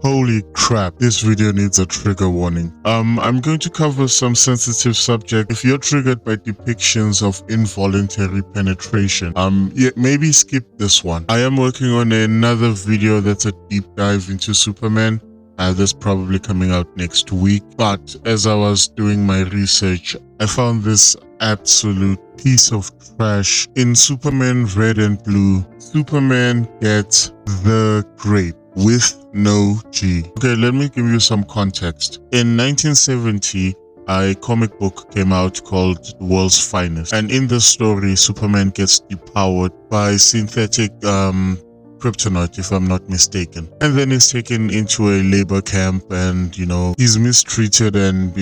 Holy crap, this video needs a trigger warning. I'm going to cover some sensitive subject. If you're triggered by depictions of involuntary penetration, yeah, maybe skip this one. I am working on another video that's a deep dive into Superman. That's probably coming out next week. But as I was doing my research, I found this absolute piece of trash. In Superman Red and Blue, Superman gets the grape with no G. Okay, let me give you some context. In 1970, a comic book came out called The World's Finest. And in the story, Superman gets depowered by synthetic kryptonite, if I'm not mistaken. And then he's taken into a labor camp and, he's mistreated and,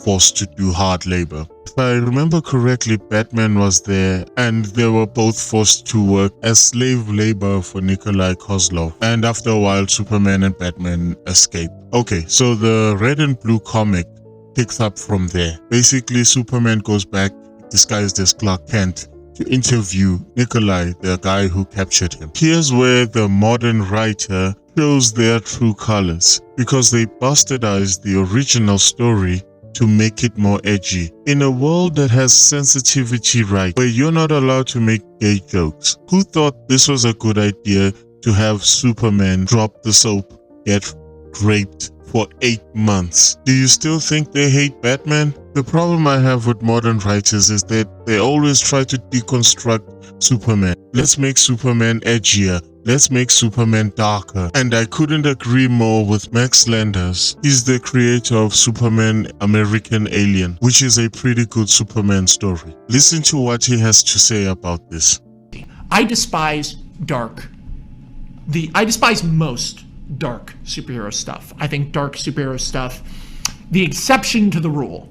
forced to do hard labor. If I remember correctly, Batman was there and they were both forced to work as slave labor for Nikolai Kozlov. And after a while, Superman and Batman escape. Okay, so the Red and Blue comic picks up from there. Basically, Superman goes back disguised as Clark Kent to interview Nikolai, the guy who captured him. Here's where the modern writer shows their true colors, because they bastardized the original story to make it more edgy. In a world that has sensitivity rights, where you're not allowed to make gay jokes, who thought this was a good idea to have Superman drop the soap, get raped for 8 months? Do you still think they hate Batman? The problem I have with modern writers is that they always try to deconstruct Superman. Let's make Superman edgier. Let's make Superman darker. And I couldn't agree more with Max Landers. He's the creator of Superman American Alien, which is a pretty good Superman story. Listen to what he has to say about this. I despise I despise most dark superhero stuff. I think dark superhero stuff, the exception to the rule,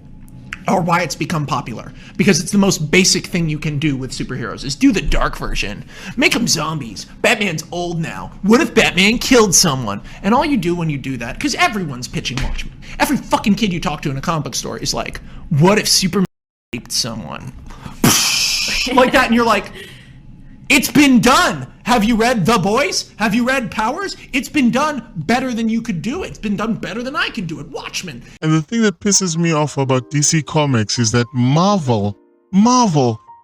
or why it's become popular, because it's the most basic thing you can do with superheroes, is do the dark version. Make them zombies. Batman's old now. What if Batman killed someone? And all you do when you do that, because everyone's pitching Watchmen. Every fucking kid you talk to in a comic book store is like, what if Superman raped someone? Like that, and you're like, it's been done. Have you read The Boys? Have you read Powers? It's been done better than you could do it. It's been done better than I could do it. Watchmen. And the thing that pisses me off about DC Comics is that Marvel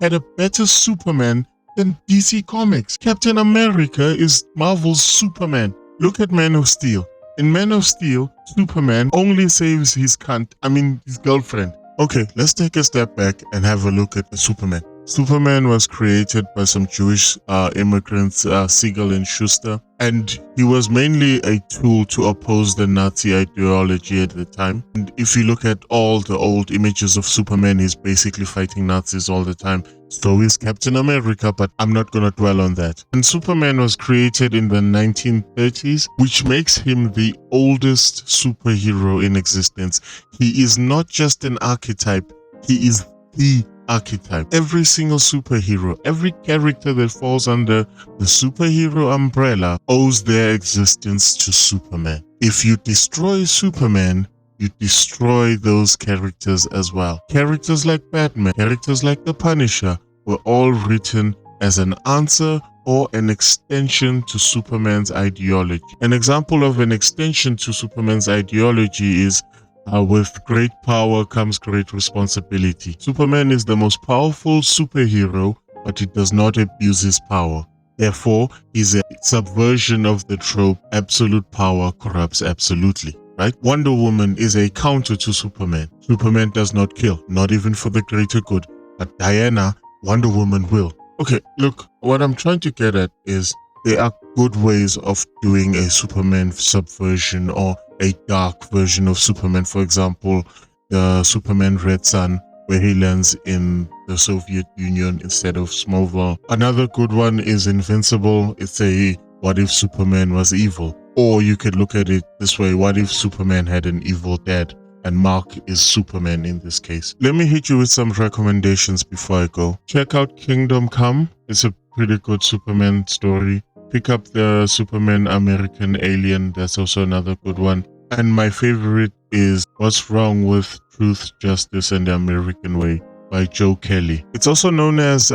had a better Superman than DC Comics. Captain America is Marvel's Superman. Look at Man of Steel. In Man of Steel, Superman only saves his girlfriend. Okay, let's take a step back and have a look at the Superman. Superman was created by some Jewish immigrants, Siegel and Schuster, and he was mainly a tool to oppose the Nazi ideology at the time. And if you look at all the old images of Superman, he's basically fighting Nazis all the time. So is Captain America, but I'm not gonna dwell on that. And Superman was created in the 1930s, which makes him the oldest superhero in existence. He is not just an archetype, he is the archetype. Every single superhero, every character that falls under the superhero umbrella owes their existence to Superman. If you destroy Superman, you destroy those characters as well. Characters like Batman, characters like the Punisher were all written as an answer or an extension to Superman's ideology. An example of an extension to Superman's ideology is with great power comes great responsibility. Superman is the most powerful superhero, but he does not abuse his power. Therefore, he's a subversion of the trope, absolute power corrupts absolutely, right? Wonder Woman is a counter to Superman. Superman does not kill, not even for the greater good. But Diana, Wonder Woman will. Okay, look, what I'm trying to get at is there are good ways of doing a Superman subversion or a dark version of Superman. For example, the Superman Red Sun, where he lands in the Soviet Union instead of Smallville. Another good one is Invincible. It's a what if Superman was evil? Or you could look at it this way, what if Superman had an evil dad? And Mark is Superman in this case. Let me hit you with some recommendations before I go. Check out Kingdom Come. It's a pretty good Superman story. Pick up the Superman American Alien. That's also another good one. And my favorite is What's Wrong with Truth, Justice, and the American Way by Joe Kelly. It's also known as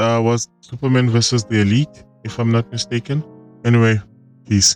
Superman versus the Elite, if I'm not mistaken. Anyway, peace.